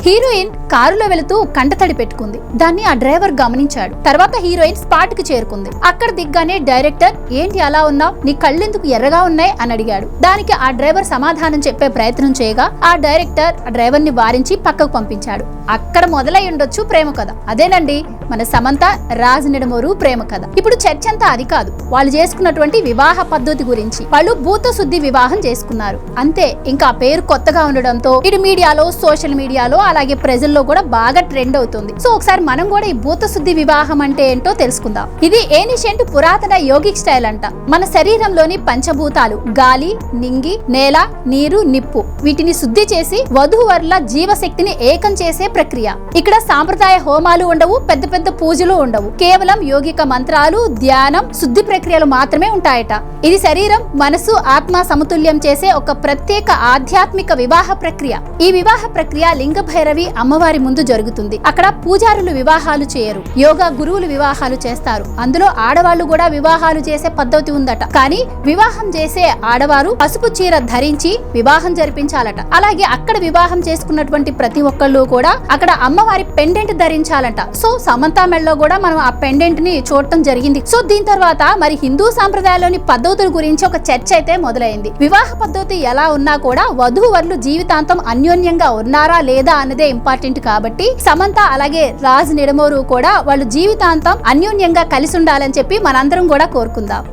Heroine కారులో వెళుతూ కంటతడి పెట్టుకుంది. దాన్ని ఆ డ్రైవర్ గమనించాడు. తర్వాత హీరోయిన్ స్పాట్ కి చేరుకుంది. అక్కడ దిగ్గానే డైరెక్టర్ ఏంటి అలా ఉన్నావు, నీ కళ్ళెందుకు ఎర్రగా ఉన్నాయి అని అడిగాడు. దానికి ఆ డ్రైవర్ సమాధానం చెప్పే ప్రయత్నం చేయగా ఆ డైరెక్టర్ ఆ డ్రైవర్ ని వారించి పక్కకు పంపించాడు. అక్కడ మొదలై ఉండొచ్చు ప్రేమ కథ. అదేనండి మన సమంత రాజ్ నిడమూరు ప్రేమ కథ. ఇప్పుడు చర్చ అంతా అది కాదు, వాళ్ళు చేసుకున్నటువంటి వివాహ పద్ధతి గురించి. వాళ్ళు భూత శుద్ధి వివాహం చేసుకున్నారు అంతే. ఇంకా ఆ పేరు కొత్తగా ఉండడంతో ఇటు మీడియాలో, సోషల్ మీడియాలో, అలాగే ప్రజల్లో కూడా బాగా ట్రెండ్ అవుతుంది. సో ఒకసారి మనం కూడా ఈ భూత శుద్ధి వివాహం అంటే ఏంటో తెలుసుకుందాం. ఇది ఏనిషెంట్ పురాతన యోగిక్ స్టైల్ అంట. మన శరీరంలోని పంచభూతాలు గాలి, నింగి, నేల, నీరు, నిప్పు వీటిని శుద్ధి చేసి వధూవరుల జీవశక్తిని ఏకం చేసే ప్రక్రియ. ఇక్కడ సాంప్రదాయ హోమాలు ఉండవు, పెద్ద పెద్ద పూజలు ఉండవు. కేవలం యోగిక మంత్రాలు, ధ్యానం, శుద్ధి ప్రక్రియలు మాత్రమే ఉంటాయట. ఇది శరీరం, మనసు, ఆత్మ సమతుల్యం చేసే ఒక ప్రత్యేక ఆధ్యాత్మిక వివాహ ప్రక్రియ. ఈ వివాహ ప్రక్రియ లింగ భైరవి అమ్మవారి ముందు జరుగుతుంది. అక్కడ పూజారులు వివాహాలు చేయరు, యోగా గురువులు వివాహాలు చేస్తారు. అందులో ఆడవాళ్లు కూడా వివాహాలు చేసే పద్ధతి ఉందట. కానీ వివాహం చేసే ఆడవారు పసుపు చీర ధరించి వివాహం జరిపించాలట. అలాగే అక్కడ వివాహం చేసుకున్నటువంటి ప్రతి ఒక్కళ్ళు కూడా అక్కడ అమ్మవారి పెండెంట్ ధరించాలట. సో సమంత మెడలో కూడా మనం ఆ పెండెంట్ ని చూడటం జరిగింది. సో దీని తర్వాత మరి హిందూ సాంప్రదాయాల్లోని పద్ధతుల గురించి ఒక చర్చ అయితే మొదలైంది. వివాహ పద్ధతి ఎలా ఉన్నా కూడా వధూవరులు జీవితాంతం అన్యోన్యంగా ఉన్నారా లేదా అన్నదే ఇంపార్టెంట్. కాబట్టి సమంత అలాగే రాజ్ నిడమూరు కూడా వాళ్ళు జీవితాంతం అన్యోన్యంగా కలిసి ఉండాలని చెప్పి మనందరం కూడా కోరుకుందాం.